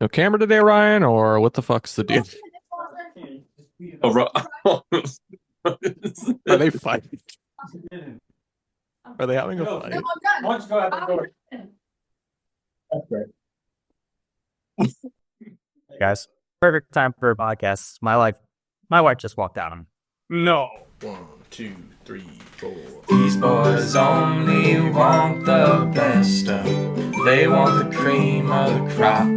No camera today, Ryan, or what the fuck's the deal? Oh, Are they fighting? Are they having a fight? Why don't you go out the door? That's great. Guys, perfect time for a podcast. My wife just walked out on me. No. 1, 2, 3, 4. These boys only want the best of. They want the cream of the crop.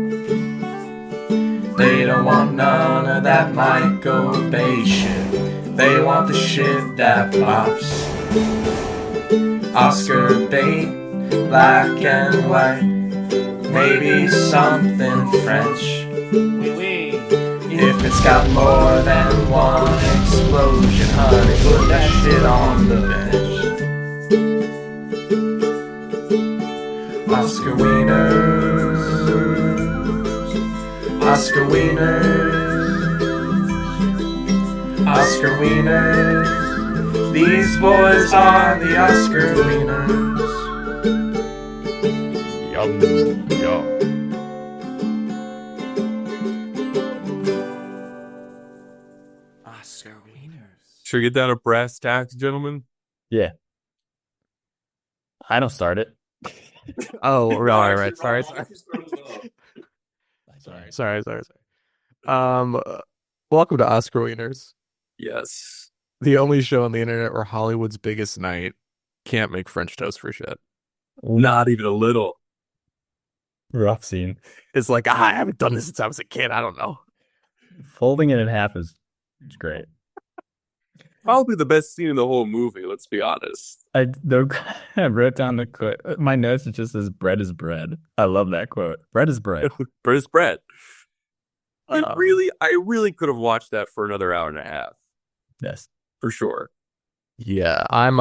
They don't want none of that Michael Bay shit. They want the shit that pops. Oscar bait, black and white. Maybe something French. If it's got more than one explosion, honey, put that shit on the bench. Oscar Wieners, Oscar Wieners, Oscar Wieners. These boys are the Oscar Wieners. Yum, yum. Oscar Wieners. Should we get down to brass tacks, gentlemen? Yeah. I don't start it. Oh, right. Sorry. Welcome to Oscar Wieners. Yes. The only show on the internet where Hollywood's biggest night can't make French toast for shit. Not even a little. Rough scene. It's like, I haven't done this since I was a kid. I don't know. Folding it in half is great. Probably the best scene in the whole movie, let's be honest. I wrote down the quote. My notes, it just says, bread is bread. I love that quote. Bread is bread. British bread. I Oh. really could have watched that for another hour and a half. Yes. For sure. Yeah, I'm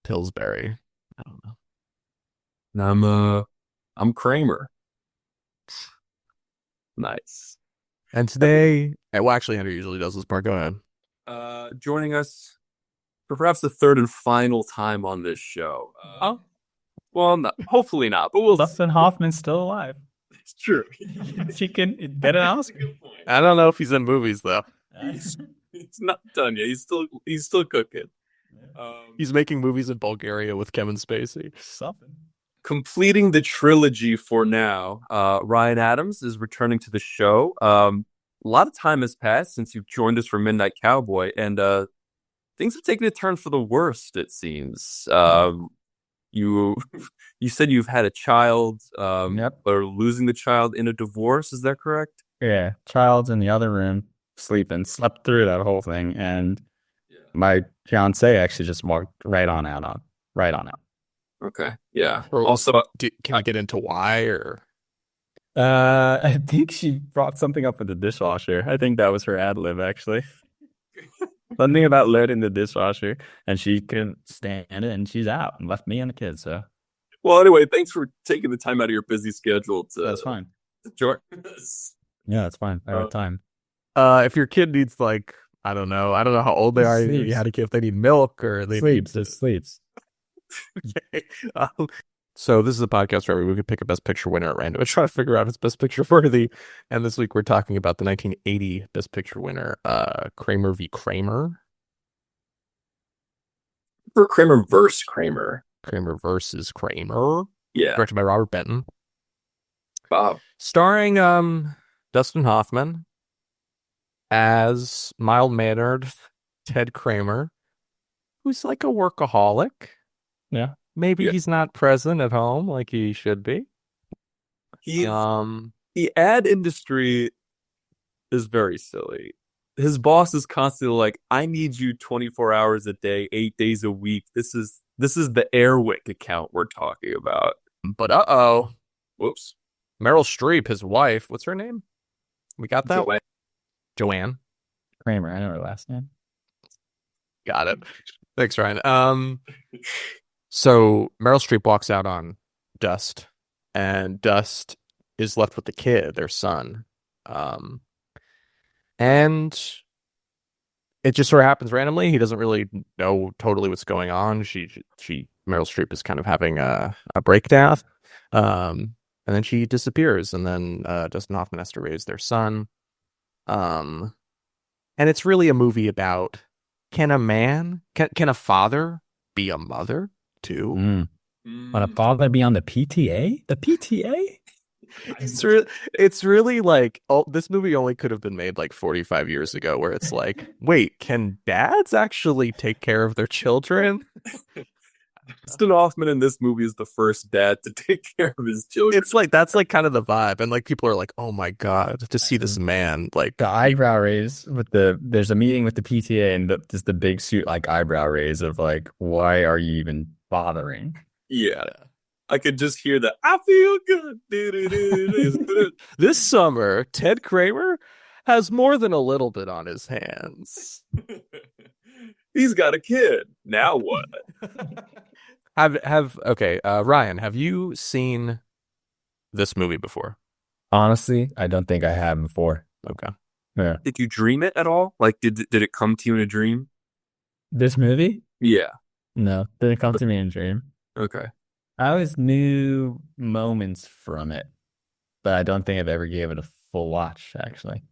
Pillsbury. I don't know. And I'm Kramer. Nice. And today, well, actually, Henry usually does this part. Go ahead. Joining us for perhaps the third and final time on this show. Well, no, hopefully not, but we'll. Dustin Hoffman's still alive. It's true. She can get an Oscar. I don't know if he's in movies though. He's not done yet. He's still cooking. He's making movies in Bulgaria with Kevin Spacey. Something. Completing the trilogy for now. Ryan Adams is returning to the show. A lot of time has passed since you've joined us for Midnight Cowboy, and things have taken a turn for the worst, it seems. You said you've had a child, Yep. or losing the child in a divorce. Is that correct? Yeah. Child's in the other room, sleeping, slept through that whole thing. And my fiance actually just walked right on out. Okay. Yeah. Or- Also, Can I get into why or? I think she brought something up with the dishwasher. I think that was her ad lib, actually. Something about loading the dishwasher, and she couldn't stand it, and she's out and left me and the kids. So well, anyway, thanks for taking the time out of your busy schedule to that's fine. join us. Yeah, that's fine. I have time. If your kid needs I don't know how old they are. Sleeps. You had a kid if they need milk or they Sleeps. need It sleeps. Okay. So this is a podcast where we could pick a Best Picture winner at random and try to figure out if it's Best Picture worthy. And this week we're talking about the 1980 Best Picture winner, Kramer v. Kramer. For Kramer versus Kramer. Kramer versus Kramer. Yeah. Directed by Robert Benton. Bob. Starring Dustin Hoffman as mild-mannered Ted Kramer, who's like a workaholic. Yeah. Maybe he's not present at home like he should be. The ad industry is very silly. His boss is constantly like, I need you 24 hours a day, 8 days a week. This is the Airwick account we're talking about. But uh-oh. Whoops. Meryl Streep, his wife, what's her name? We got that? Joanne. Joanne. Kramer. I know her last name. Got it. Thanks, Ryan. So Meryl Streep walks out on Dust, and Dust is left with the kid, their son. And it just sort of happens randomly. He doesn't really know totally what's going on. Meryl Streep is kind of having a breakdown. and then she disappears, and then Dustin Hoffman has to raise their son. And it's really a movie about, can a father be a mother too? Would a father be on the PTA? The PTA? It's really like, oh, this movie only could have been made like 45 years ago, where it's like, wait, can dads actually take care of their children? Dustin Hoffman in this movie is the first dad to take care of his children. It's like, that's like kind of the vibe, and like people are like, oh my god, to see this man like The eyebrow raise with there's a meeting with the PTA and just the big suit like eyebrow raise of like, why are you even bothering? Yeah. I could just hear that. I feel good. This summer, Ted Kramer has more than a little bit on his hands. He's got a kid. Now what? Ryan, have you seen this movie before? Honestly, I don't think I have before. Okay. Yeah. Did you dream it at all? Like, did it come to you in a dream? This movie? Yeah. No, didn't come to me in a dream. Okay. I always knew moments from it, but I don't think I've ever gave it a full watch, actually.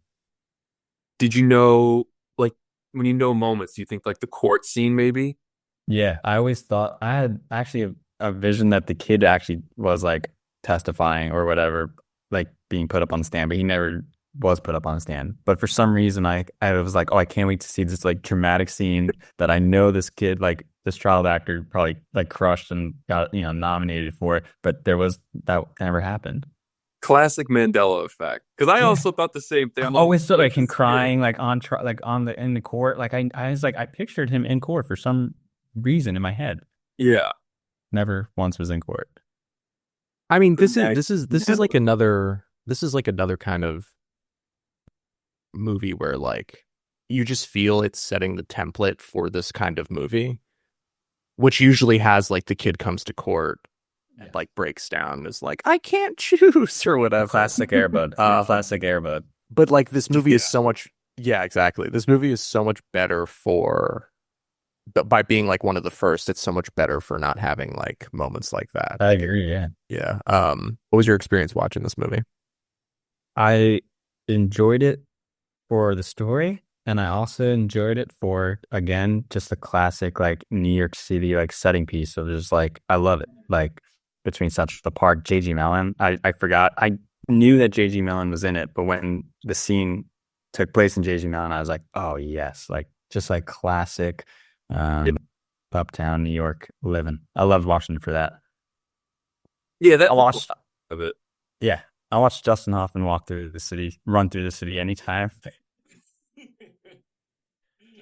Did you know, like, when you know moments, do you think like the court scene maybe? Yeah, I always thought I had actually a vision that the kid actually was like testifying or whatever, like being put up on the stand, but he never was put up on the stand. But for some reason, I was like, oh, I can't wait to see this like dramatic scene that I know this kid, like this child actor, probably like crushed and got nominated for it. But that never happened. Classic Mandela effect. Because I also thought the same thing. I always thought like him crying like in the court. Like I was like I pictured him in court for some reason in my head. Yeah. Never once was in court. I mean, this is like another kind of movie where like you just feel it's setting the template for this kind of movie, which usually has like the kid comes to court and like breaks down and is like, I can't choose or whatever. Classic Airbud. Classic Airbud. But like this movie is so much, exactly. This movie is so much better but by being like one of the first, it's so much better for not having like moments like that. I agree. Yeah. Yeah. What was your experience watching this movie? I enjoyed it for the story, and I also enjoyed it for, again, just a classic like New York City like setting piece. So just like I love it. Like between Central Park, J.G. Mellon. I forgot. I knew that J.G. Mellon was in it, but when the scene took place in J.G. Mellon, I was like, oh yes, like just like classic uptown New York living. I loved watching for that. Yeah, that I watched of it. Yeah, I watched Dustin Hoffman run through the city anytime.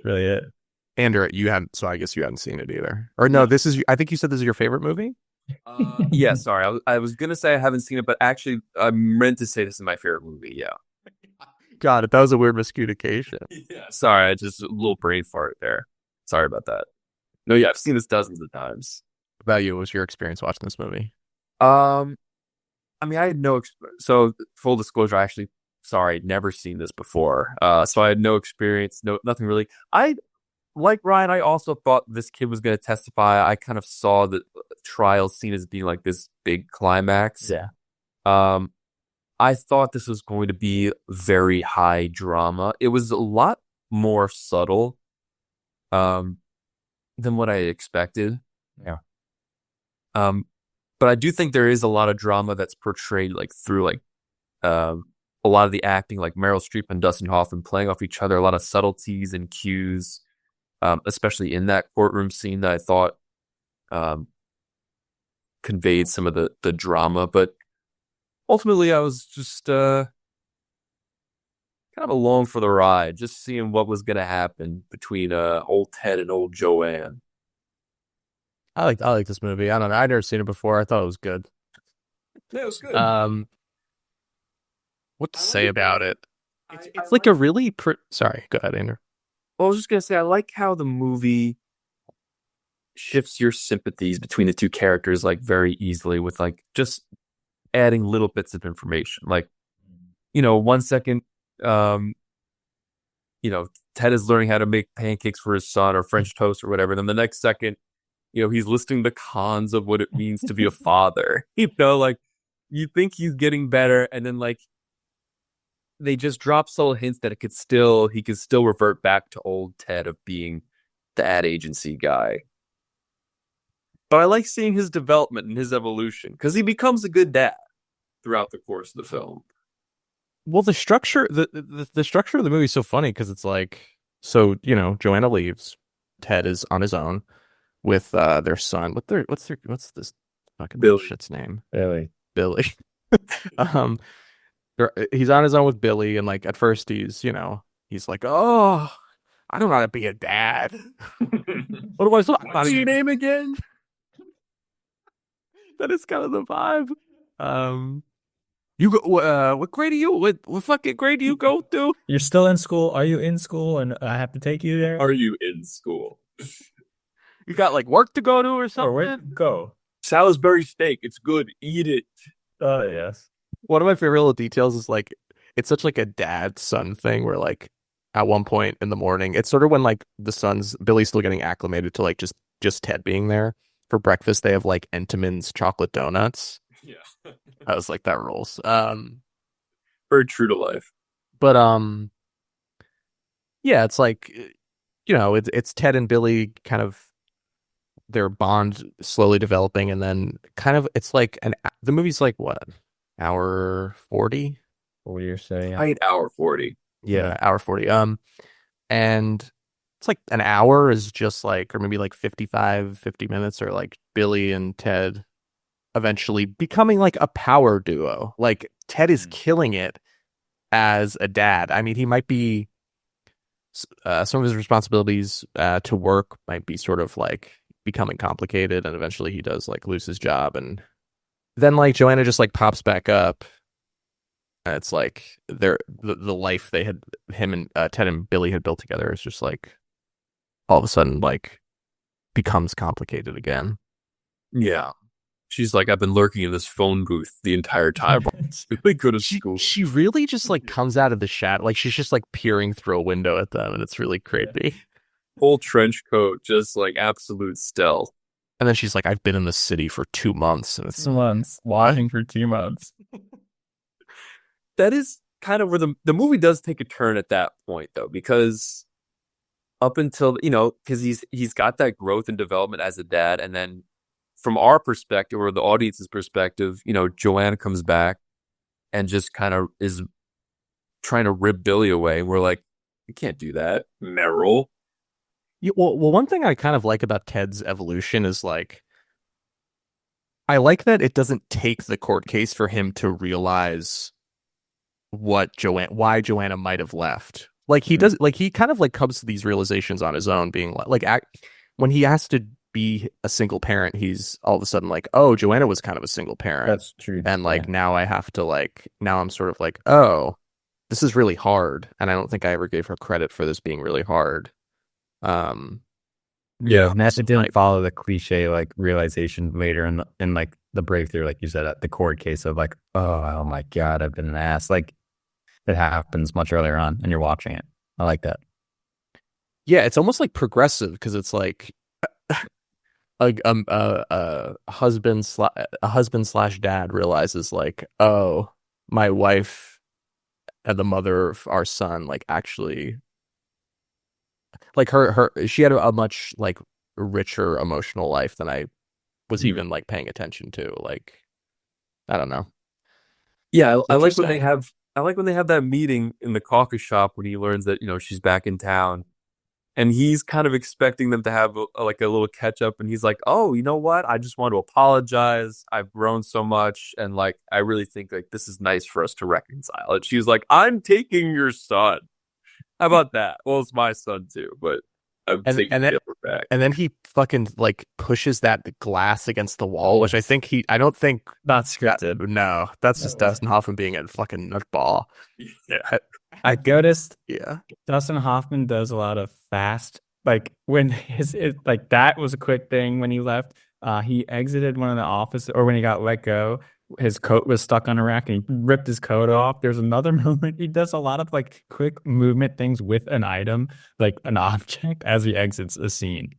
Really it. Andrew, so I guess you hadn't seen it either. Or no, I think you said this is your favorite movie? Yeah, sorry. I was going to say I haven't seen it, but actually I meant to say this is my favorite movie, yeah. Got it. That was a weird miscommunication. Yeah, sorry, I just a little brain fart there. Sorry about that. No, yeah, I've seen this dozens of times. What about you? What was your experience watching this movie? I mean, I had so full disclosure, I actually, never seen this before. So I had no experience, nothing really. Like Ryan, I also thought this kid was going to testify. I kind of saw the trial scene as being like this big climax. Yeah. I thought this was going to be very high drama. It was a lot more subtle than what I expected. Yeah. But I do think there is a lot of drama that's portrayed like through like a lot of the acting, like Meryl Streep and Dustin Hoffman playing off each other, a lot of subtleties and cues, especially in that courtroom scene that I thought conveyed some of the drama. But ultimately, I was just kind of along for the ride, just seeing what was going to happen between old Ted and old Joanne. I like this movie. I don't know. I'd never seen it before. I thought it was good. Yeah, it was good. What to say about it? It's like a really sorry, go ahead, Andrew. Well, I was just going to say, I like how the movie shifts your sympathies between the two characters like very easily with like just adding little bits of information. Like, 1 second, Ted is learning how to make pancakes for his son or French toast or whatever. Then the next second, he's listing the cons of what it means to be a father. Like you think he's getting better, and then like they just drop subtle hints that he could still revert back to old Ted of being the ad agency guy. But I like seeing his development and his evolution because he becomes a good dad throughout the course of the film. Well, the structure the structure of the movie is so funny because it's like, so Joanna leaves, Ted is on his own with their son. What's this fucking Billy. shit's name? Really? Billy. um, he's on his own with Billy, and like at first he's like, oh, I don't know how to be a dad. What do I say? What's your name again? That is kind of the vibe. You go. What grade are you? What fucking grade do you go to? You're still in school? Are you in school and I have to take you there? Are you in school? You got like work to go to or something? Or where to go? Salisbury steak. It's good. Eat it. Yes. One of my favorite little details is like it's such like a dad-son thing where like at one point in the morning, it's sort of when like Billy's still getting acclimated to like just Ted being there. For breakfast, they have like Entenmann's chocolate donuts. Yeah. I was like, that rolls. Very true to life. But yeah, it's like it's Ted and Billy kind of their bond slowly developing, and then kind of it's like the movie's like what, hour 40? What you're saying? Right, hour 40. Yeah, hour 40. And it's like an hour is just like, or maybe like 50 minutes, or like Billy and Ted eventually becoming like a power duo. Like Ted is killing it as a dad. I mean, he might be some of his responsibilities to work might be sort of like becoming complicated, and eventually he does like lose his job, and then like Joanna just like pops back up. And it's like the life they had, him and Ted and Billy had built together, is just like all of a sudden like becomes complicated again. Yeah. She's like, I've been lurking in this phone booth the entire time. It's really good at school. She really just like comes out of the shadow, like she's just like peering through a window at them, and it's really creepy. Full trench coat, just like absolute stealth. And then she's like, I've been in the city for 2 months, and it's 2 months. Watching for 2 months. That is kind of where the movie does take a turn at that point, though, because up until, because he's got that growth and development as a dad, and then from our perspective, or the audience's perspective, Joanna comes back and just kind of is trying to rip Billy away. And we're like, you can't do that, Meryl. Yeah, well, one thing I kind of like about Ted's evolution is like, I like that it doesn't take the court case for him to realize why Joanna might have left. Like he does, like he kind of like comes to these realizations on his own, being like when he has to be a single parent, he's all of a sudden like, oh, Joanna was kind of a single parent. That's true. And like now I have to like, now I'm sort of like, oh, this is really hard, and I don't think I ever gave her credit for this being really hard. Yeah, and that it didn't follow the cliche like realization later in like the breakthrough, like you said, at the court case of like, oh my god, I've been an ass. Like it happens much earlier on, and you're watching it. I like that. Yeah, it's almost like progressive, because it's like a husband slash dad realizes like, oh, my wife and the mother of our son like actually like she had a much like richer emotional life than I was even like paying attention to. Like, I don't know. Yeah, I like when they have that meeting in the coffee shop when he learns that she's back in town, and he's kind of expecting them to have a little catch up, and he's like, oh, you know what? I just want to apologize. I've grown so much, and like I really think like this is nice for us to reconcile. And she's like, I'm taking your son. How about that? Well, it's my son too, but I'm taking Taylor back. And then he fucking like pushes that glass against the wall, which I don't think Not scripted. no, that's just Dustin Hoffman being a fucking nutball. Yeah. I noticed Yeah. Dustin Hoffman does a lot of fast, like when like that was a quick thing when he left. He exited one of the offices, or when he got let go, his coat was stuck on a rack and he ripped his coat off. There's another moment he does a lot of like quick movement things with an item, like an object, as he exits a scene.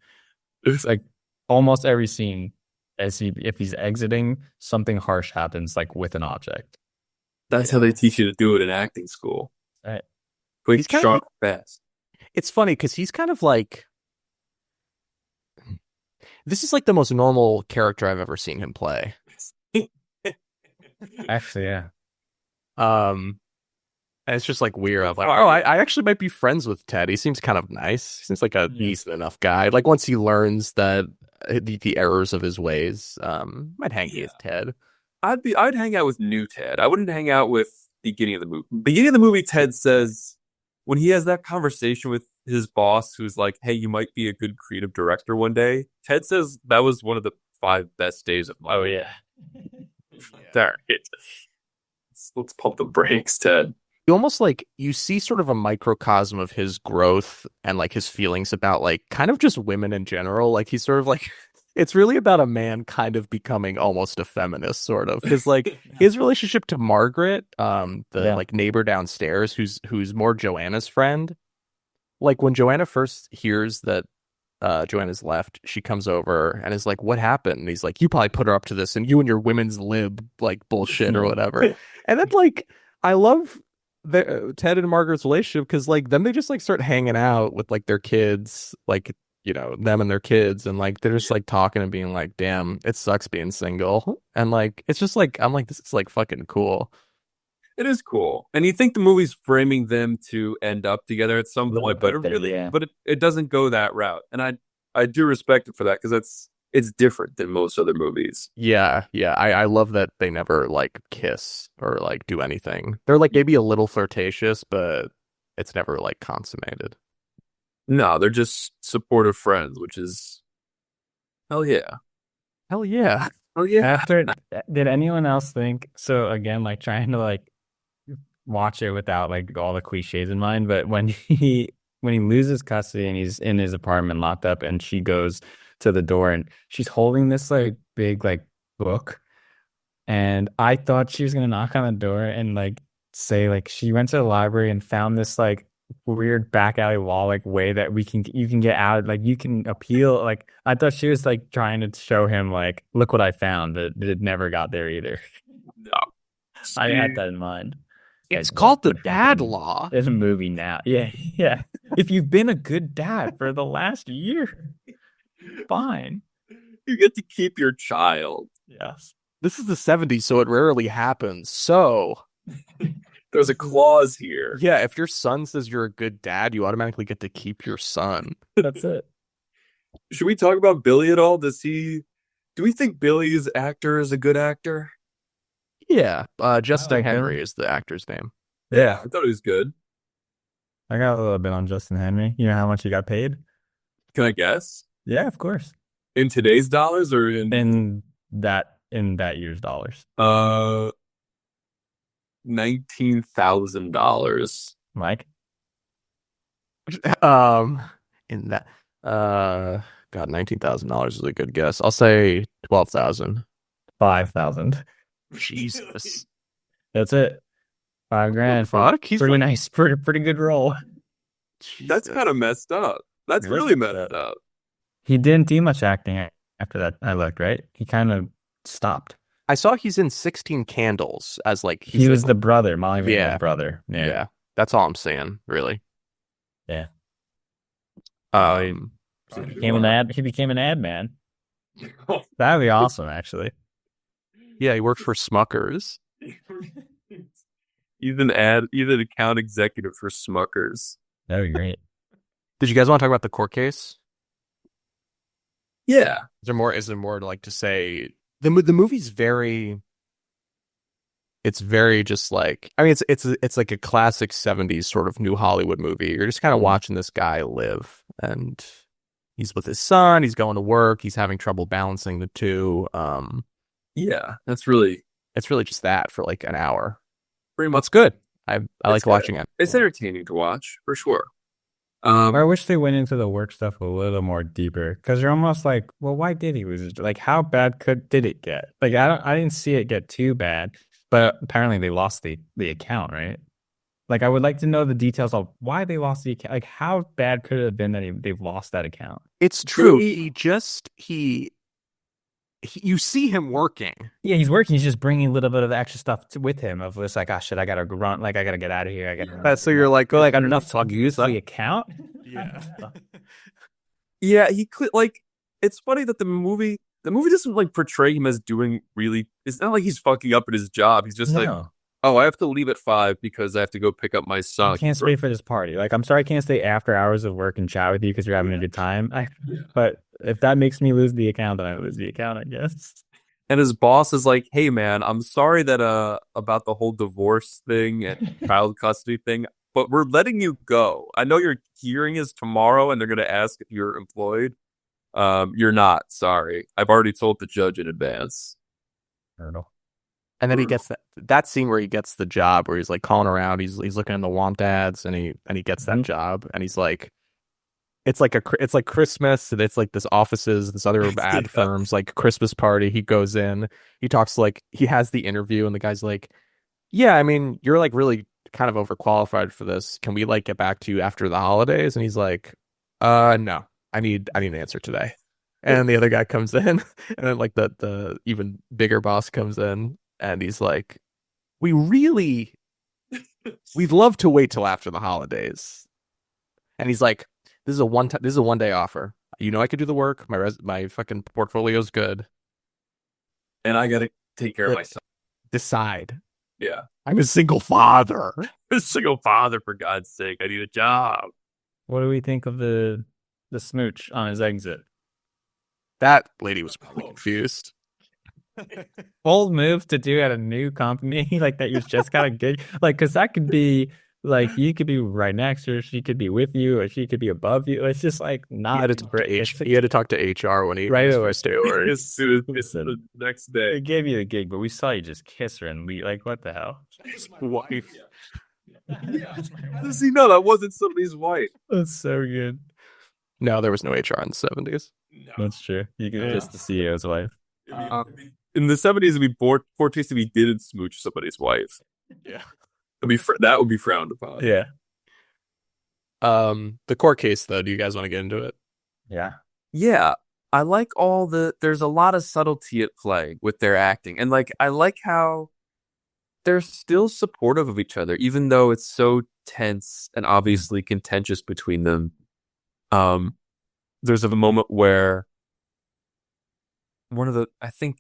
It's like almost every scene if he's exiting, something harsh happens, like with an object. That's how they teach you to do it in acting school. Right. Quick, He's kind of- sharp, fast. It's funny because he's kind of like, this is like the most normal character I've ever seen him play. Actually, yeah. And it's just like weird. I'm like, oh, I actually might be friends with Ted. He seems kind of nice. He seems like a decent enough guy. Like once he learns that the errors of his ways, might hang with Ted. I'd hang out with new Ted. I wouldn't hang out with beginning of the movie. Beginning of the movie, Ted says when he has that conversation with his boss, who's like, "Hey, you might be a good creative director one day." Ted says that was one of the 5 best days of my life. Oh yeah. There, let's pump the brakes, Ted. You almost like you see sort of a microcosm of his growth and like his feelings about like kind of just women in general. Like he's sort of like it's really about a man kind of becoming almost a feminist, sort of. Because like his relationship to Margaret, like neighbor downstairs, who's more Joanna's friend. Like when Joanna first hears that Joanna's left, she comes over and is like, "What happened?" And he's like, "You probably put her up to this, and you and your women's lib like bullshit or whatever." And then like I love Ted and Margaret's relationship because like then they just like start hanging out with like their kids, like them and their kids, and like they're just like talking and being like, "Damn, it sucks being single," and like it's just like I'm like this is like fucking cool. It is cool, and you think the movie's framing them to end up together at some point, but it doesn't go that route, and I do respect it for that because it's different than most other movies. Yeah. I love that they never like kiss or like do anything. They're like maybe a little flirtatious, but it's never like consummated. No, they're just supportive friends, which is hell yeah. Hell yeah. Oh yeah. After, did anyone else think so? Again, like trying to like watch it without like all the cliches in mind, but when he loses custody and he's in his apartment locked up, and she goes to the door and she's holding this like big like book, and I thought she was gonna knock on the door and like say like she went to the library and found this like weird back alley wall like way that you can get out, like you can appeal. Like I thought she was like trying to show him like, look what I found, but it never got there either. No. I had that in mind. It's called the dad law. There's a movie now. Yeah. If you've been a good dad for the last year, fine. You get to keep your child. Yes. This is the 70s, so it rarely happens. So there's a clause here. Yeah, if your son says you're a good dad, you automatically get to keep your son. That's it. Should we talk about Billy at all? Do we think Billy's actor is a good actor? Yeah, Justin Henry is the actor's name. Yeah, I thought he was good. I got a little bit on Justin Henry. You know how much he got paid? Can I guess? Yeah, of course. In today's dollars or in that year's dollars? $19,000. Mike? In that God, $19,000 is a good guess. I'll say 12,000. 5,000. Jesus. That's it. $5,000. Fuck, he's pretty like, nice. Pretty good role. That's kind of messed up. That's really messed up. He didn't do much acting after that. I looked, right. He kind of stopped. I saw he's in 16 Candles as like he was the brother, Molly Ringwald's brother. Yeah, that's all I'm saying, really. Yeah. He became an ad man. That'd be awesome, actually. Yeah, he worked for Smuckers. He's an account executive for Smuckers. That'd be great. Did you guys want to talk about the court case? Yeah. Is there more to like to say? The movie's very. It's very just like, I mean, it's like a classic 70s sort of new Hollywood movie. You're just kind of watching this guy live, and he's with his son. He's going to work. He's having trouble balancing the two. Yeah, it's really just that for like an hour. Pretty much. It's good. I like watching it. It's entertaining to watch for sure. I wish they went into the work stuff a little more deeper, because you're almost like, well, why did he lose his, like, how bad did it get? Like, I didn't see it get too bad, but apparently they lost the account, right? Like, I would like to know the details of why they lost the account. Like, how bad could it have been that they've lost that account? It's true. you see him working. Yeah, he's working. He's just bringing a little bit of extra stuff with him. Of just like, oh shit, I gotta run. Like, I gotta get out of here. I gotta. So you're like, Go like, I don't know if to use the account. yeah. Yeah, like it's funny that the movie doesn't like portray him as doing really. It's not like he's fucking up at his job. He's just like, oh, I have to leave at 5 because I have to go pick up my son. I can't stay for this party. Like, I'm sorry, I can't stay after hours of work and chat with you because you're having a good time. But if that makes me lose the account, then I lose the account, I guess. And his boss is like, hey man, I'm sorry that about the whole divorce thing and child custody thing, but we're letting you go. I know your hearing is tomorrow and they're gonna ask if you're employed. You're not, sorry. I've already told the judge in advance. Hurdle. And then he gets that scene where he gets the job where he's like calling around, he's looking in the want ads, and he gets that job, and he's like, it's like Christmas, and it's like this other ad firms like Christmas party. He goes in, he talks like he has the interview, and the guy's like, yeah, I mean, you're like really kind of overqualified for this. Can we like get back to you after the holidays? And he's like, no, I need an answer today. And the other guy comes in, and then like the even bigger boss comes in. And he's like, we'd love to wait till after the holidays. And he's like, this is a one day offer. You know, I could do the work. My fucking portfolio's good. And I gotta take care of myself. Decide. Yeah. I'm a single father. I'm a single father, for God's sake. I need a job. What do we think of the smooch on his exit? That lady was probably confused. Bold move to do at a new company like that. You just got a gig, like, because that could be like you could be right next to her, she could be with you, or she could be above you. It's just like not. He had to talk to HR when he right away. As soon as the next day, They gave you the gig, but we saw you just kiss her and leave. Like, what the hell? His wife. How does he know that wasn't somebody's wife? That's so good. No, there was no HR in the 70s. No. That's true. You could kiss the CEO's wife. In the 70s, it'd be poor taste if he didn't smooch somebody's wife. Yeah, that would be frowned upon. Yeah. The court case, though. Do you guys want to get into it? Yeah. I like there's a lot of subtlety at play with their acting, and like I like how they're still supportive of each other, even though it's so tense and obviously contentious between them. There's a moment where I think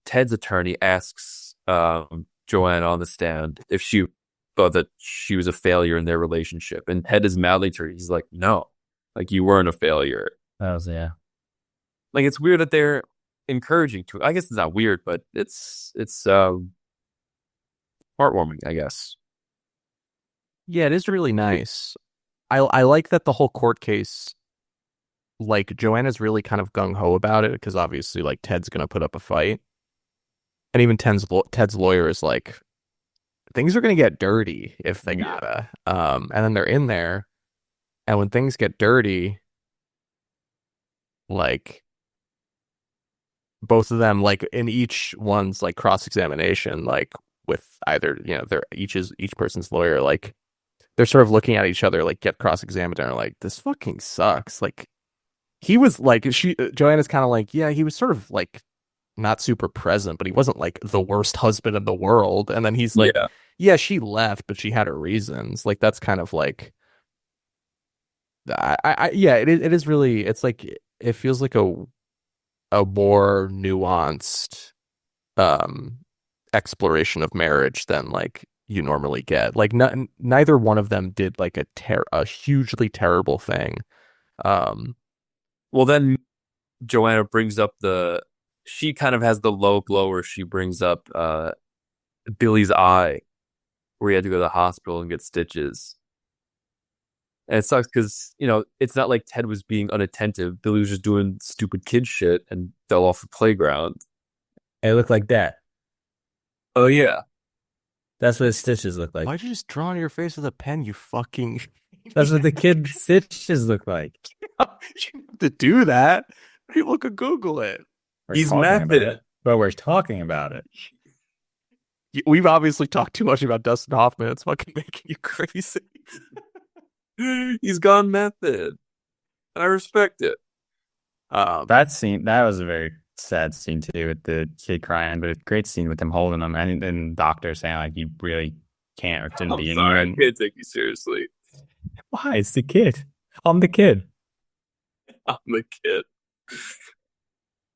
Ted's attorney asks Joanna on the stand if she thought that she was a failure in their relationship, and Ted is madly to her. He's like, no, like you weren't a failure. That was Like it's weird that they're encouraging to. I guess it's not weird, but it's heartwarming, I guess. Yeah, it is really nice. I like that the whole court case, like Joanna's really kind of gung-ho about it because obviously like Ted's gonna put up a fight, and even Ted's lawyer is like, things are gonna get dirty if they gotta. And then they're in there, and when things get dirty, like both of them, like in each one's like cross-examination, like with either, you know, each person's lawyer, like they're sort of looking at each other, like get cross-examined and are like, this fucking sucks. Like he was like, Joanna's kind of like, yeah, he was sort of like not super present, but he wasn't like the worst husband in the world. And then he's like, yeah, she left, but she had her reasons. Like that's kind of like, it is really, it's like, it feels like a more nuanced exploration of marriage than like you normally get. Like neither one of them did like a hugely terrible thing. Well, then Joanna brings up she kind of has the low blow where she brings up Billy's eye, where he had to go to the hospital and get stitches. And it sucks because, you know, it's not like Ted was being unattentive. Billy was just doing stupid kid shit and fell off the playground. It looked like that. Oh, yeah. That's what his stitches look like. Why'd you just draw on your face with a pen, you fucking... That's what the kid stitches look like. You have to do that. People could Google it. He's method. But we're talking about it. We've obviously talked too much about Dustin Hoffman. It's fucking making you crazy. He's gone method. I respect it. That scene, that was a very sad scene too with the kid crying, but a great scene with him holding him and the doctor saying like you really can't or shouldn't I'm be in sorry, I here. can't take you seriously. Why? It's the kid. I'm the kid. I'm the kid.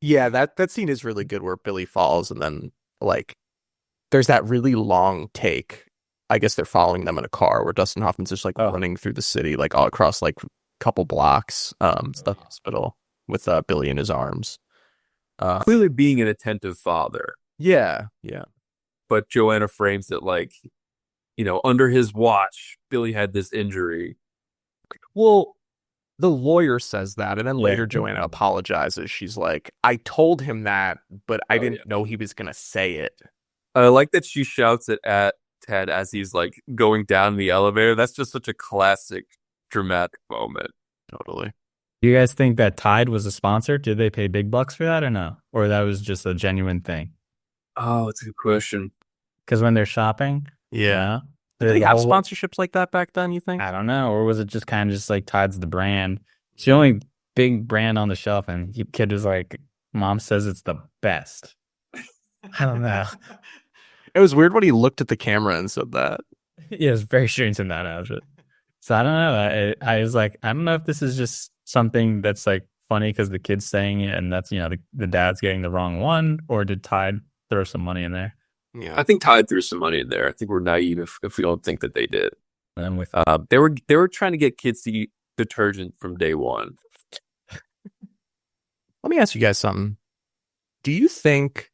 Yeah, that scene is really good where Billy falls and then like there's that really long take. I guess they're following them in a car where Dustin Hoffman's just like running through the city, like all across like a couple blocks, to the hospital with Billy in his arms. Clearly being an attentive father. Yeah. But Joanna frames it like, under his watch, Billy had this injury. Well, the lawyer says that, and then later Yeah. Joanna apologizes. She's like, I told him that, but I didn't know he was going to say it. I like that she shouts it at Ted as he's like going down the elevator. That's just such a classic dramatic moment. Totally. Do you guys think that Tide was a sponsor? Did they pay big bucks for that or no? Or that was just a genuine thing? Oh, it's a good question. Because when they're shopping, Yeah. Did Did they the have whole- sponsorships like that back then, you think? I don't know. Or was it just kind of just like Tide's the brand? It's the only big brand on the shelf, and the kid was like, Mom says it's the best. I don't know. It was weird when he looked at the camera and said that. Yeah, it's very strange in that outfit. So I don't know. I was like, I don't know if this is just something that's like funny because the kid's saying it, and that's the dad's getting the wrong one, or did Tide throw some money in there? Yeah. I think Tide threw some money in there. I think we're naive if we don't think that they did. And then with They were trying to get kids to eat detergent from day one. Let me ask you guys something. Do you think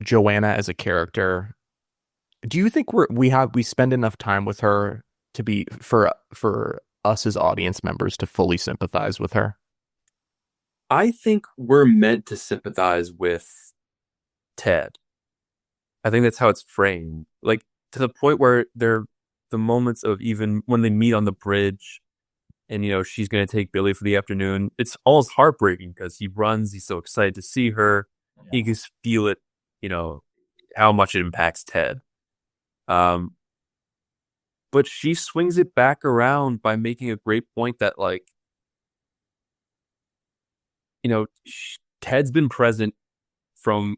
Joanna as a character, do you think we spend enough time with her to be for us as audience members to fully sympathize with her? I think we're meant to sympathize with Ted. I think that's how it's framed. Like to the point where the moments of even when they meet on the bridge and, she's going to take Billy for the afternoon. It's almost heartbreaking because he runs. He's so excited to see her. Yeah. He can feel it, how much it impacts Ted. But she swings it back around by making a great point that, like, Ted's been present for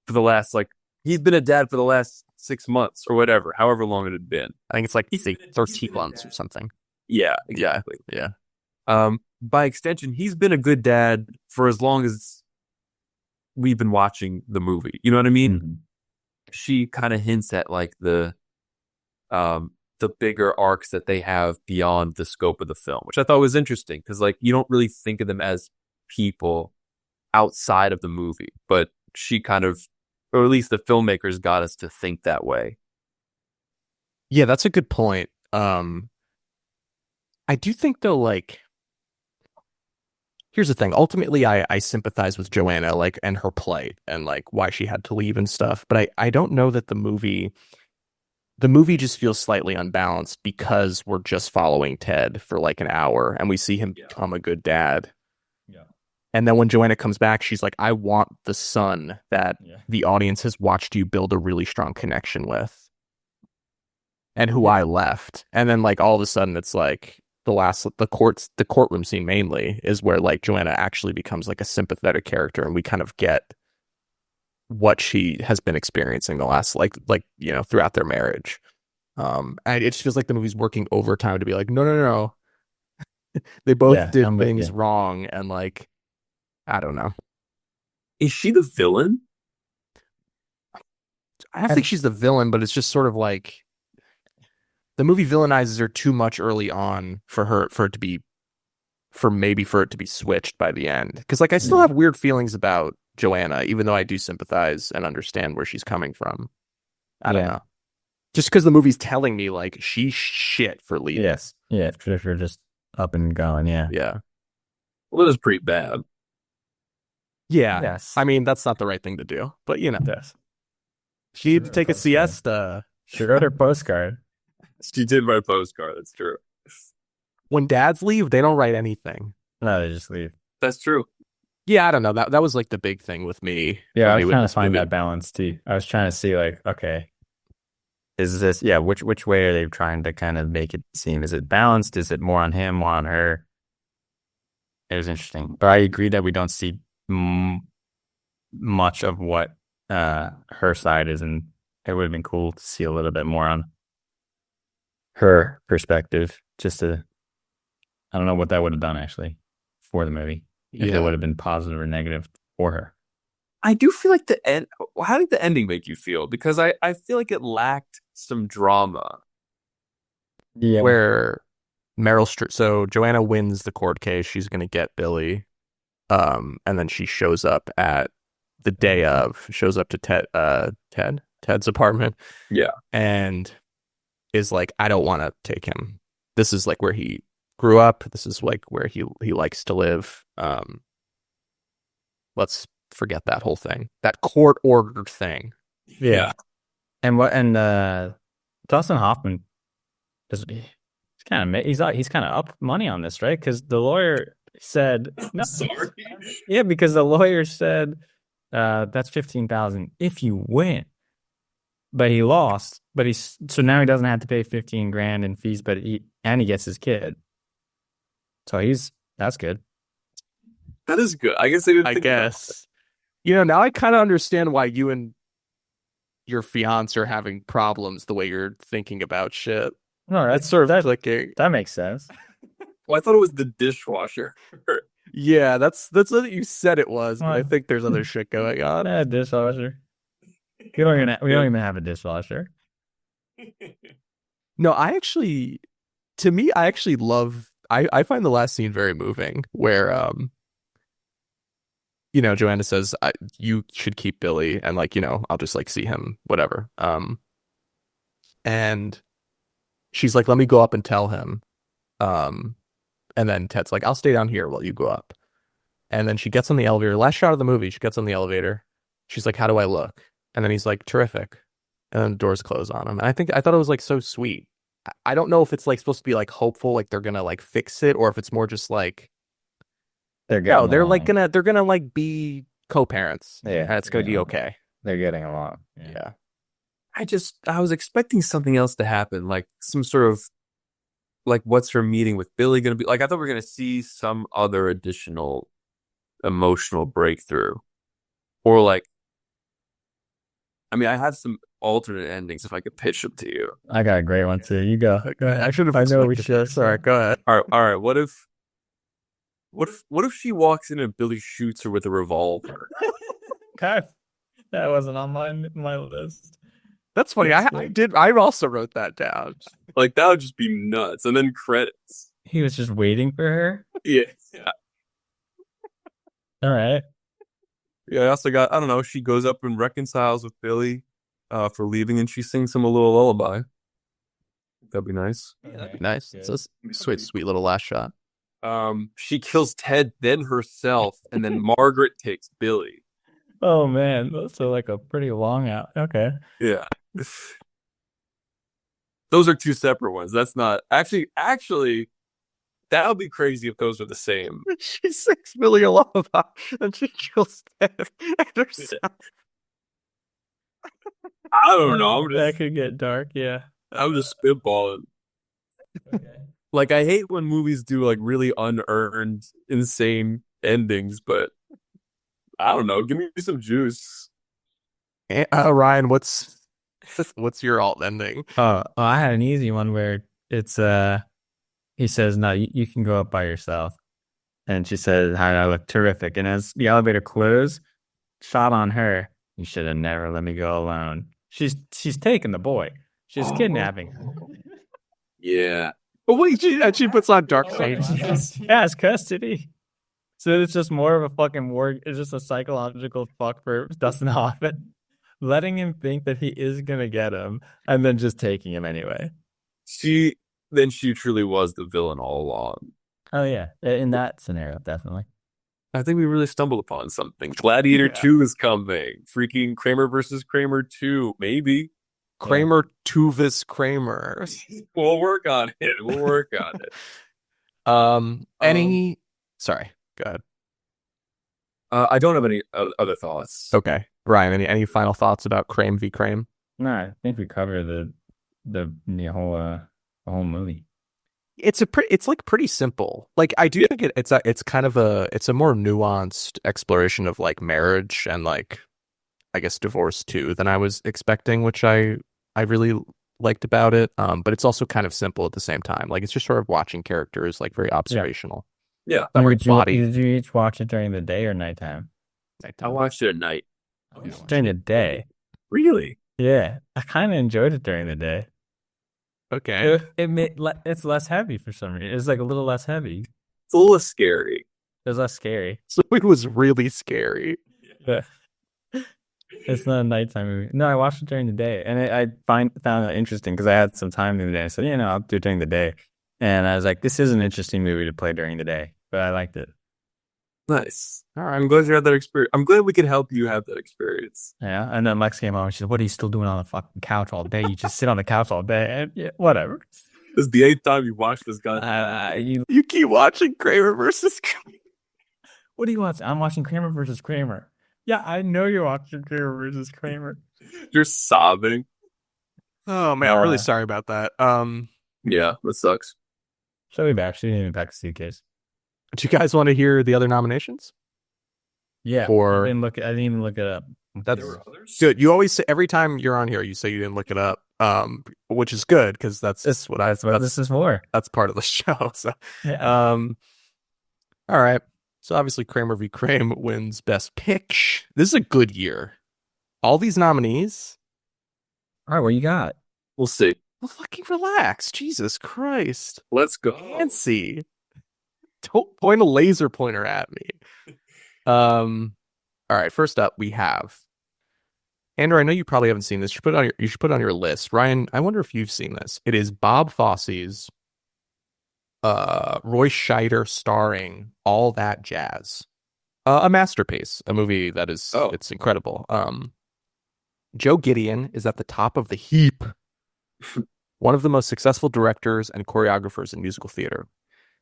the last, like, he's been a dad for the last 6 months or whatever, however long it had been. I think it's like 13 months or something. Yeah, exactly. Yeah. By extension, he's been a good dad for as long as we've been watching the movie. You know what I mean? Mm-hmm. She kind of hints at like the bigger arcs that they have beyond the scope of the film, which I thought was interesting because, like, you don't really think of them as people outside of the movie, but she kind of, or at least the filmmakers got us to think that way. Yeah, that's a good point. I do think though, like, here's the thing. Ultimately, I sympathize with Joanna, like, and her plight and like why she had to leave and stuff. But I don't know that the movie just feels slightly unbalanced because we're just following Ted for like an hour and we see him become a good dad. Yeah. And then when Joanna comes back, she's like, I want the son that the audience has watched you build a really strong connection with and who I left. And then like all of a sudden it's like the courtroom scene mainly is where like Joanna actually becomes like a sympathetic character and we kind of get what she has been experiencing the last like throughout their marriage. And it just feels like the movie's working overtime to be like, no. They both did things wrong and like, I don't know. Is she the villain? I don't think she's the villain, but it's just sort of like the movie villainizes her too much early on for it to be switched by the end. Because like I still have weird feelings about Joanna, even though I do sympathize and understand where she's coming from. I don't know. Just because the movie's telling me like she's shit for leaving. Yes. Yeah, if you're just up and going, yeah. Yeah. Well, that is pretty bad. Yeah. Yes. I mean, that's not the right thing to do, but Yes. She needed to take a siesta. She wrote her postcard. She did write a postcard. That's true. When dads leave, they don't write anything. No, they just leave. That's true. Yeah, I don't know. That was like the big thing with me. Yeah, I was trying to find that balance too. I was trying to see like, okay, is this which way are they trying to kind of make it seem? Is it balanced? Is it more on him, more on her? It was interesting. But I agree that we don't see much of what her side is, and it would have been cool to see a little bit more on her perspective. I don't know what that would have done actually for the movie, if it would have been positive or negative for her. I do feel like the end. How did the ending make you feel? Because I feel like it lacked some drama. Yeah, Where Meryl Streep, so Joanna wins the court case. She's going to get Billy. And then she shows up at the day of, shows up to Ted's apartment. Yeah. And is like, I don't want to take him. This is like where he grew up. This is like where he likes to live. Let's forget that whole thing. That court ordered thing. yeah. And Dustin Hoffman he's kind of up money on this, right? Because the lawyer said no. Sorry. Yeah, because the lawyer said that's $15,000 if you win, but he lost. But so now he doesn't have to pay $15,000 in fees, but he gets his kid. So that's good. That is good. I guess I guess. Now I kind of understand why you and your fiance are having problems the way you're thinking about shit. No, It's sort of clicking. that makes sense. Well, I thought it was the dishwasher. Yeah, that's what you said it was, but I Well, think there's other shit going on. Dishwasher. We don't even have a dishwasher. No, I actually love. I find the last scene very moving, where Joanna says, you should keep Billy, and I'll just see him, whatever. And she's like, let me go up and tell him. And then Ted's like, I'll stay down here while you go up. And then she gets on the elevator. Last shot of the movie, she gets on the elevator. She's like, how do I look? And then he's like, terrific. And then the doors close on him. And I thought it was so sweet. I don't know if it's supposed to be hopeful, they're gonna fix it, or if it's more just They're they're gonna be co-parents. Yeah, And it's gonna be okay. They're getting along. Yeah. I was expecting something else to happen, like some sort of what's her meeting with Billy going to be? I thought we were going to see some other additional emotional breakthrough, or I have some alternate endings if I could pitch them to you. I got a great one too. You go. Go ahead. I should have. I know we should. Sorry, go ahead. All right. What if she walks in and Billy shoots her with a revolver? Okay. That wasn't on my list. That's funny. I also wrote that down. That would just be nuts. And then credits. He was just waiting for her. Yeah. All right. Yeah. I also got, I don't know, she goes up and reconciles with Billy for leaving, and she sings him a little lullaby. That'd be nice. That'd be nice. It's a sweet little last shot. She kills Ted, then herself, and then Margaret takes Billy. Oh man, so a pretty long out. Okay. Yeah. Those are two separate ones. That's not actually that would be crazy if those are the same. She sings Billy a lullaby and she kills Ted and herself. I don't know. That could get dark. Yeah. I'm just spitballing. Okay. I hate when movies do really unearned, insane endings, but I don't know. Give me some juice. Ryan, what's your alt ending? Oh, I had an easy one where it's he says, no, you can go up by yourself. And she says, how I look terrific. And as the elevator closed, shot on her, you should have never let me go alone. She's taking the boy. She's kidnapping her. Yeah. But wait, she puts on dark shades. Yeah, it's custody. So it's just more of a fucking war. It's just a psychological fuck for Dustin Hoffman, letting him think that he is gonna get him, and then just taking him anyway. She truly was the villain all along. Oh yeah, in that scenario, definitely. I think we really stumbled upon something. Gladiator 2 is coming. Freaking Kramer versus Kramer 2, maybe. Kramer Tuvis Kramer. We'll work on it. Sorry, go ahead. I don't have any other thoughts. Okay, Ryan, any final thoughts about Krame v. Krame? No, I think we covered the whole movie. it's like pretty simple. Like I do think it's kind of it's a more nuanced exploration of like marriage and like I guess divorce too than I was expecting, which I really liked about it. But it's also kind of simple at the same time. Like it's just sort of watching characters, like very observational. Yeah. Did body. you each watch it during the day or nighttime? I watched it at night. During the day. Really? Yeah, I kind of enjoyed it during the day. Okay. It's less heavy for some reason. It's like a little less heavy. It's a little scary. It's less scary. So it was really scary. Yeah. It's not a nighttime movie. No, I watched it during the day, and I found it interesting because I had some time the other day. I said, I'll do it during the day, and I was like, this is an interesting movie to play during the day, but I liked it. Nice. All right. I'm glad you had that experience. I'm glad we could help you have that experience. Yeah, and then Lex came over and she said, "What are you still doing on the fucking couch all day? You just sit on the couch all day." And yeah, whatever. This is the 8th time you watched this guy. You keep watching Kramer versus Kramer. What are you watching? I'm watching Kramer versus Kramer. Yeah, I know you're watching Kramer versus Kramer. You're sobbing. Oh man, I'm really sorry about that. Yeah, that sucks. She'll be back. She didn't even pack a suitcase. Do you guys want to hear the other nominations? Yeah. Or I didn't even look it up. that's good. You always say every time you're on here, you say you didn't look it up. Which is good because that's what this is for. That's part of the show. So Yeah. all right. So obviously Kramer v. Kramer wins Best Picture. This is a good year. All these nominees. All right, what you got? We'll see. Well, fucking relax. Jesus Christ. Let's go. Fancy. Don't point a laser pointer at me. All right. First up, we have Andrew. I know you probably haven't seen this. You should put it on your list. Ryan, I wonder if you've seen this. It is Bob Fosse's Roy Scheider starring All That Jazz. A masterpiece, a movie that is it's incredible. Joe Gideon is at the top of the heap. One of the most successful directors and choreographers in musical theater.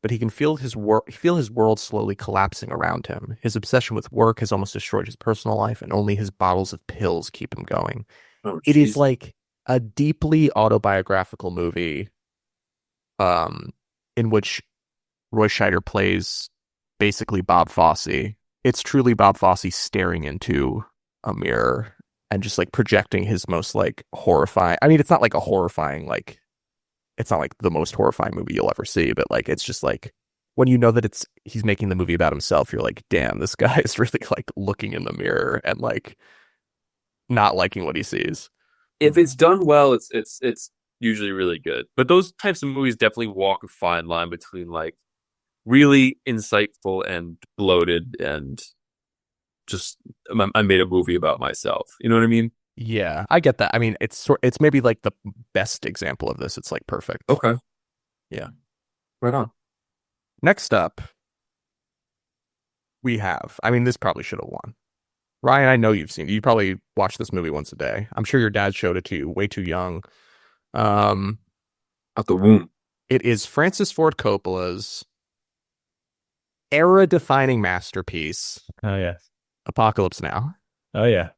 But he can feel his world slowly collapsing around him. His obsession with work has almost destroyed his personal life, and only his bottles of pills keep him going. It is like a deeply autobiographical movie in which Roy Scheider plays basically Bob Fosse. It's truly Bob Fosse staring into a mirror and just like projecting his most like horrifying. I mean, it's not like a horrifying like. It's not like the most horrifying movie you'll ever see, but like it's just like when you know that he's making the movie about himself, you're like, damn, this guy is really like looking in the mirror and like not liking what he sees. If it's done well, it's usually really good. But those types of movies definitely walk a fine line between like really insightful and bloated and just I made a movie about myself. You know what I mean? Yeah, I get that. I mean, it's maybe like the best example of this. It's like perfect. Okay. Yeah. Right on. Next up, we have, I mean, this probably should have won. Ryan, I know you've seen it. You probably watch this movie once a day. I'm sure your dad showed it to you way too young. Out the womb. It is Francis Ford Coppola's era-defining masterpiece. Oh, yes. Apocalypse Now. Oh, yeah.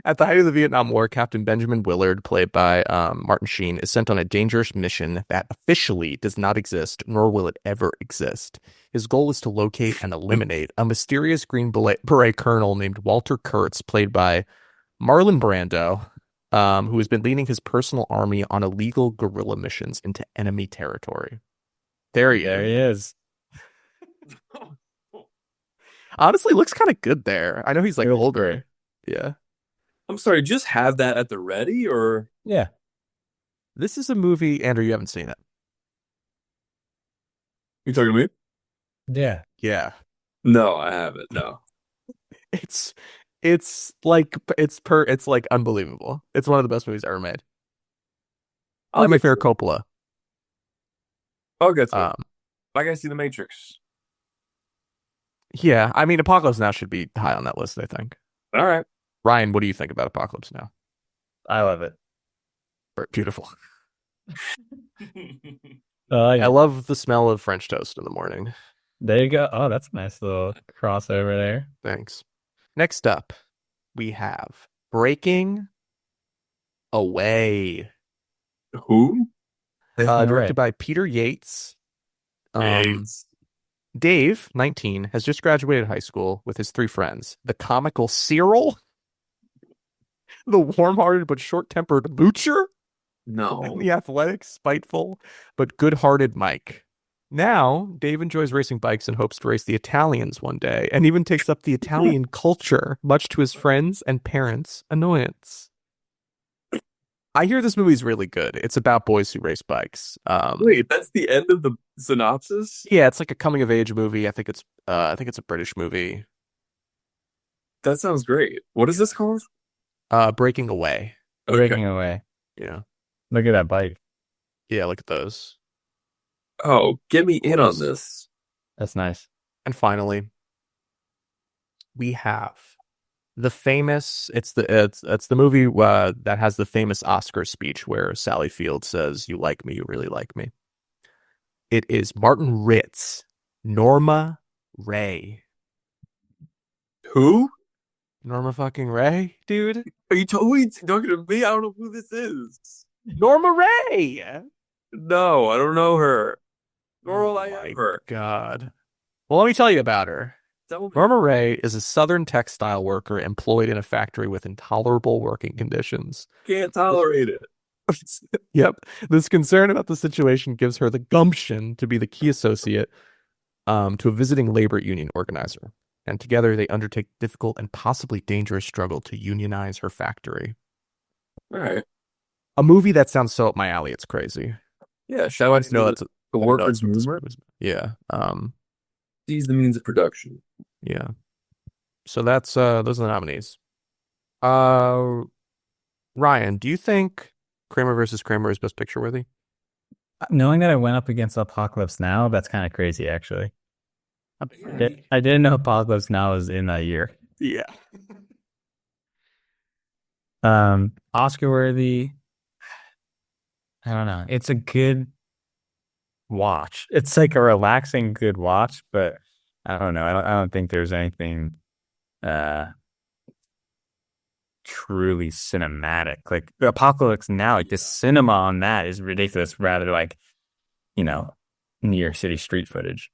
At the height of the Vietnam War, Captain Benjamin Willard, played by Martin Sheen, is sent on a dangerous mission that officially does not exist, nor will it ever exist. His goal is to locate and eliminate a mysterious Green Beret colonel named Walter Kurtz, played by Marlon Brando, who has been leading his personal army on illegal guerrilla missions into enemy territory. There he is. Honestly, looks kind of good there. I know he's like older. Yeah. I'm sorry, just have that at the ready, or Yeah. This is a movie, Andrew, you haven't seen it. you talking to me? Yeah. Yeah. No, I haven't. No. It's like unbelievable. It's one of the best movies ever made. I like my favorite Coppola. I'll get to it. I gotta see The Matrix. Yeah, I mean, Apocalypse Now should be high on that list, I think. All right. Ryan, what do you think about Apocalypse Now? I love it. Beautiful. I love the smell of French toast in the morning. There you go. Oh, that's a nice little crossover there. Thanks. Next up, we have Breaking Away. Who? Directed by Peter Yates. Yates. Dave, 19, has just graduated high school with his 3 friends. The comical Cyril, the warm-hearted but short-tempered Moocher, and No. the athletic, spiteful, but good-hearted Mike. Now, Dave enjoys racing bikes and hopes to race the Italians one day, and even takes up the Italian culture, much to his friends' and parents' annoyance. I hear this movie's really good. It's about boys who race bikes. Wait, that's the end of the synopsis? Yeah, it's like a coming-of-age movie. I think it's a British movie. That sounds great. What is this called? Breaking Away. Breaking away. Yeah. Look at that bike. Yeah, look at those. Oh, get me in on this. That's nice. And finally, we have the famous. It's the movie that has the famous Oscar speech where Sally Field says, "You like me, you really like me." It is Martin Ritz, Norma Ray. Who? Norma fucking Ray, dude. Are you totally talking to me? I don't know who this is. Norma Ray. No, I don't know her. Nor will I My ever. God. Well, let me tell you about her. Tell me. Norma Ray is a Southern textile worker employed in a factory with intolerable working conditions. Can't tolerate it. Yep. This concern about the situation gives her the gumption to be the key associate to a visiting labor union organizer. And together they undertake difficult and possibly dangerous struggle to unionize her factory. All right. A movie that sounds so up my alley, it's crazy. Yeah, shall I know that's the workers' movement? Yeah. Seize the means of production. Yeah. So that's those are the nominees. Ryan, do you think Kramer versus Kramer is Best Picture worthy? Knowing that I went up against Apocalypse Now, that's kind of crazy, actually. I didn't know Apocalypse Now was in that year. Yeah. Oscar worthy. I don't know. It's a good watch. It's like a relaxing good watch, but I don't know. I don't think there's anything truly cinematic. Like the Apocalypse Now, like the cinema on that is ridiculous, rather like, New York City street footage.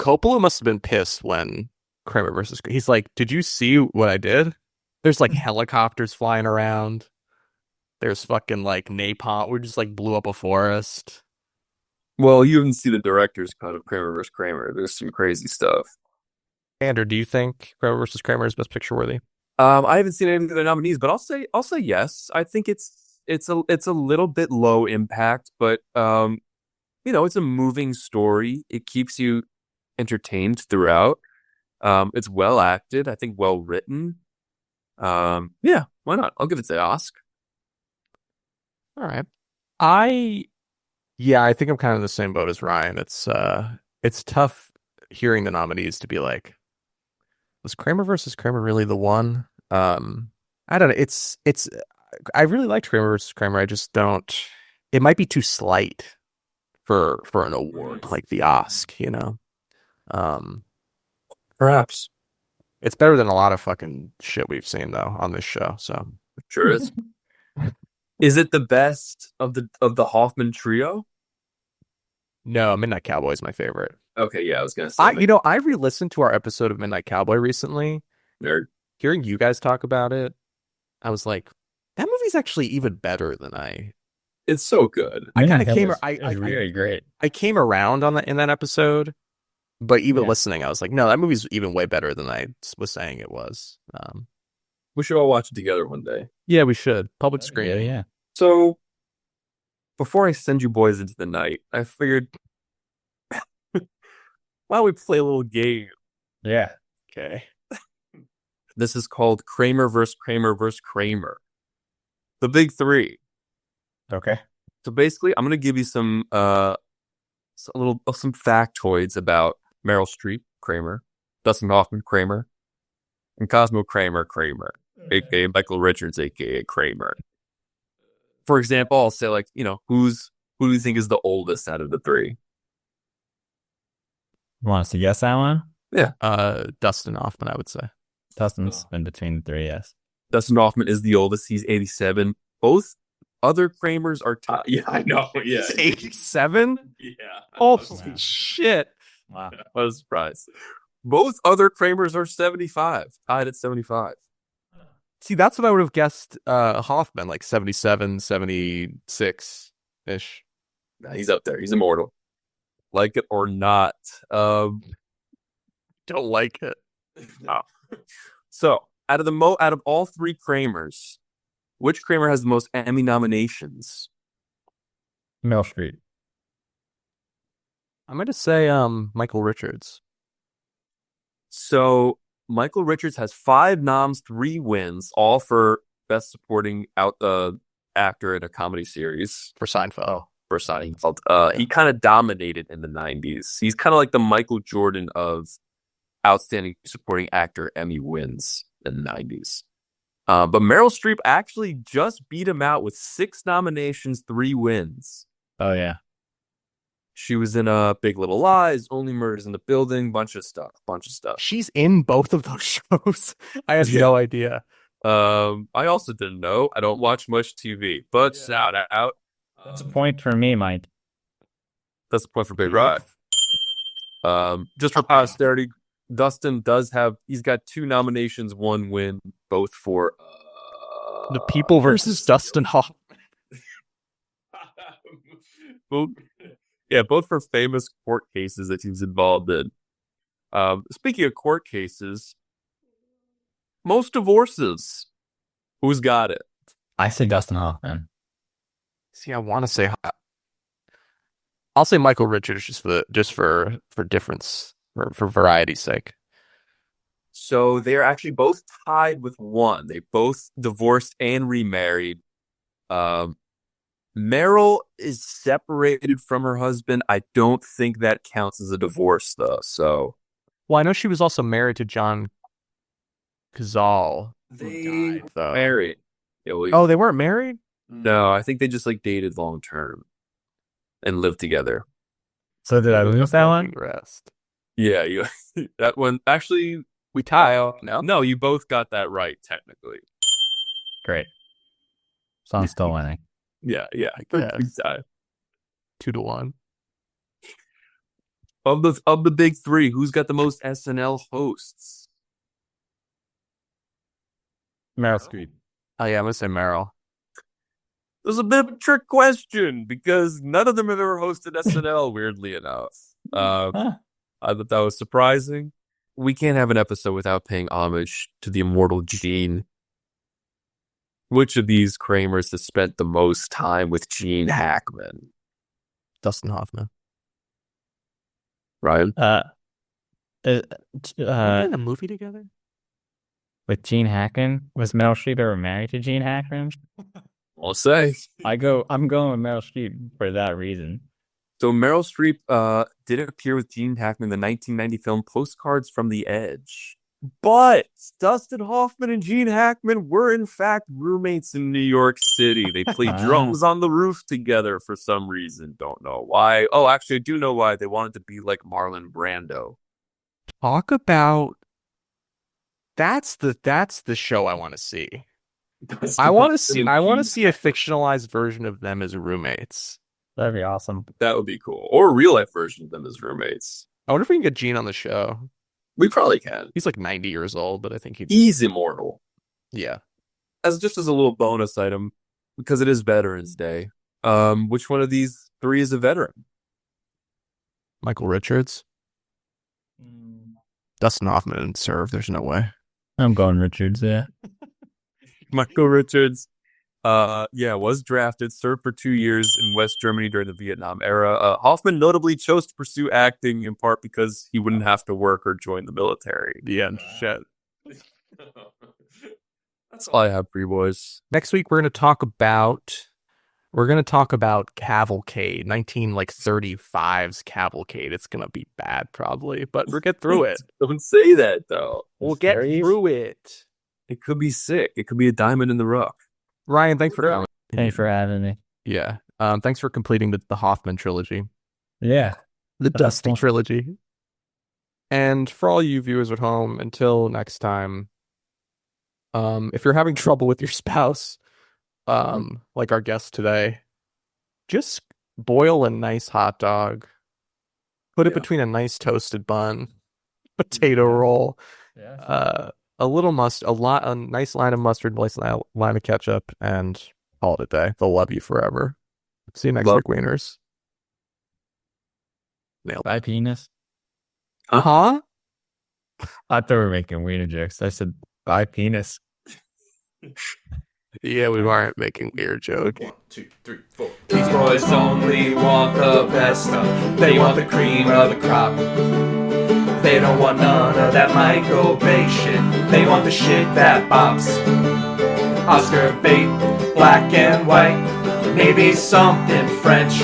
Coppola must have been pissed when Kramer versus. He's like, "Did you see what I did? There's like helicopters flying around. There's fucking like napalm. We just like blew up a forest." Well, you didn't see the director's cut of Kramer vs. Kramer. There's some crazy stuff. Andrew, do you think Kramer versus Kramer is Best Picture worthy? I haven't seen any of the nominees, but I'll say yes. I think it's a little bit low impact, but it's a moving story. It keeps you entertained throughout. It's well acted. I think well written. Yeah, why not? I'll give it to Oscar. All right. I think I'm kind of in the same boat as Ryan. It's tough hearing the nominees to be like, was Kramer versus Kramer really the one? I don't know. It's I really liked Kramer versus Kramer. I just don't. It might be too slight for an award like the Oscar, Perhaps. It's better than a lot of fucking shit we've seen though on this show. So Sure is. Is it the best of the Hoffman trio? no, Midnight Cowboy is my favorite. Okay, yeah, I was gonna say. I re-listened to our episode of Midnight Cowboy recently. Nerd. Hearing you guys talk about it, I was like, that movie's actually even better than It's so good. I kind of That came. was I really great. I came around on that in that episode, but even Yeah. listening, I was like, no, that movie's even way better than I was saying it was. We should all watch it together one day. Yeah, we should public screening. Yeah. So, before I send you boys into the night, I figured, why don't we play a little game? Yeah. Okay. This is called Kramer vs. Kramer vs. Kramer. The big three. Okay. So basically, I'm gonna give you some factoids about Meryl Streep, Kramer, Dustin Hoffman, Kramer, and Cosmo Kramer, aka Michael Richards, aka Kramer. For example, I'll say who do you think is the oldest out of the three? Want us to guess that one? Dustin Hoffman, I would say. Dustin's been between the three, yes. Dustin Hoffman is the oldest. He's 87. Both other Kramers are Yeah, I know. Yeah. 87? Yeah. Holy Wow. shit. Wow. What a surprise. Both other Kramers are 75, tied at 75. See, that's what I would have guessed Hoffman, like 77, 76-ish. Nah, he's up there. He's immortal. Like it or not. Don't like it. So, out of all three Kramers, which Kramer has the most Emmy nominations? Meryl Streep. I'm going to say Michael Richards. So, Michael Richards has 5 noms, 3 wins, all for Best Supporting Actor in a Comedy Series. For Seinfeld. For Seinfeld. He kind of dominated in the 90s. He's kind of like the Michael Jordan of Outstanding Supporting Actor Emmy wins in the 90s. But Meryl Streep actually just beat him out with 6 nominations, 3 wins. Oh, yeah. She was in Big Little Lies, Only Murders in the Building, bunch of stuff. She's in both of those shows. I had no idea. I also didn't know. I don't watch much TV, but shout out. That's a point for me, Mike. That's the point for Big Rock. Just for posterity, Dustin he's got 2 nominations, 1 win, both for The People versus Dustin Hoffman. both for famous court cases that he's involved in. Speaking of court cases, most divorces. Who's got it? I say Dustin Hoffman. See, I want to say I'll say Michael Richards just for difference, for variety's sake. So they're actually both tied with 1. They both divorced and remarried. Meryl is separated from her husband. I don't think that counts as a divorce, though. So, Well, I know she was also married to John Cazale. They died, though. married. Oh, they weren't married? No, I think they just like dated long term and lived together. So did I lose that one? Rest. Yeah, you that one actually We tie. No? no, you both got that right technically. Great. So I'm still winning. Yeah. Yes. We tie. 2-1. Of the big 3, who's got the most SNL hosts? Meryl Streep. Oh, yeah, I'm going to say Meryl. It was a bit of a trick question because none of them have ever hosted SNL, weirdly enough. I thought that was surprising. We can't have an episode without paying homage to the immortal Gene. Which of these Kramers has spent the most time with Gene Hackman? Dustin Hoffman. Ryan? Were they in a movie together? With Gene Hackman? Was Meryl Streep ever married to Gene Hackman? I'll say. I'm going with Meryl Streep for that reason. So Meryl Streep did appear with Gene Hackman in the 1990 film Postcards from the Edge. But Dustin Hoffman and Gene Hackman were in fact roommates in New York City. They played drums on the roof together for some reason. Don't know why. Oh, actually, I do know why. They wanted to be like Marlon Brando. Talk about... That's the show I want to see. I want to see a fictionalized version of them as roommates. That'd be awesome. That would be cool. Or a real life version of them as roommates. I wonder if we can get Gene on the show. We probably can. He's like 90 years old, but I think He's immortal. Yeah. As a little bonus item, because it is Veterans Day. Which one of these 3 is a veteran? Michael Richards. Dustin Hoffman didn't serve. There's no way. I'm going Richards, yeah. Michael Richards, was drafted, served for 2 years in West Germany during the Vietnam era. Hoffman notably chose to pursue acting in part because he wouldn't have to work or join the military. Yeah, shit. That's all I have for you boys. Next week we're going to talk about Cavalcade, 1935's Cavalcade. It's going to be bad probably, but we'll get through it. Don't say that though. We'll get through it. It could be sick. It could be a diamond in the rough. Ryan, thanks for coming. Thanks for having me. Yeah. Thanks for completing the Hoffman trilogy. Yeah. The Dustin trilogy. And for all you viewers at home, until next time, if you're having trouble with your spouse, like our guest today, just boil a nice hot dog, put it Yeah. between a nice toasted bun, potato Yeah. roll, Yeah. a nice line of mustard, nice line of ketchup, and call it a day. They'll love you forever. See you next Love- week, Wieners. Nailed Bye, penis. it. Huh? I thought we were making wiener jokes. I said, bye, penis. Yeah, we weren't making weird joke. 1, 2, 3, 4. These boys only want the best stuff. They want the cream of the crop. They don't want none of that Michael Bay shit. They want the shit that bops. Oscar bait, black and white. Maybe something French.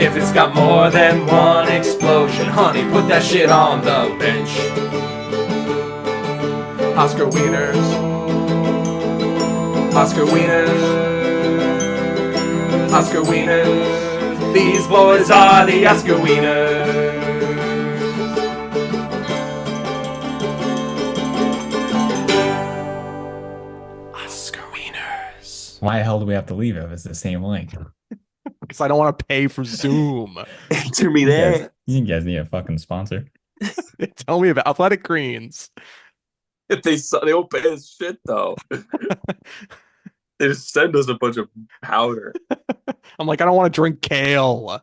If it's got more than one explosion, honey, put that shit on the bench. Oscar Wieners. Oscar Wieners. Oscar Wieners. These boys are the Oscar Wieners. Oscar Wieners. Why the hell do we have to leave it if it's the same link? Because I don't want to pay for Zoom. Enter me You guys need a fucking sponsor. Tell me about Athletic Greens. If they won't pay us shit though. They just send us a bunch of powder. I'm like, I don't want to drink kale.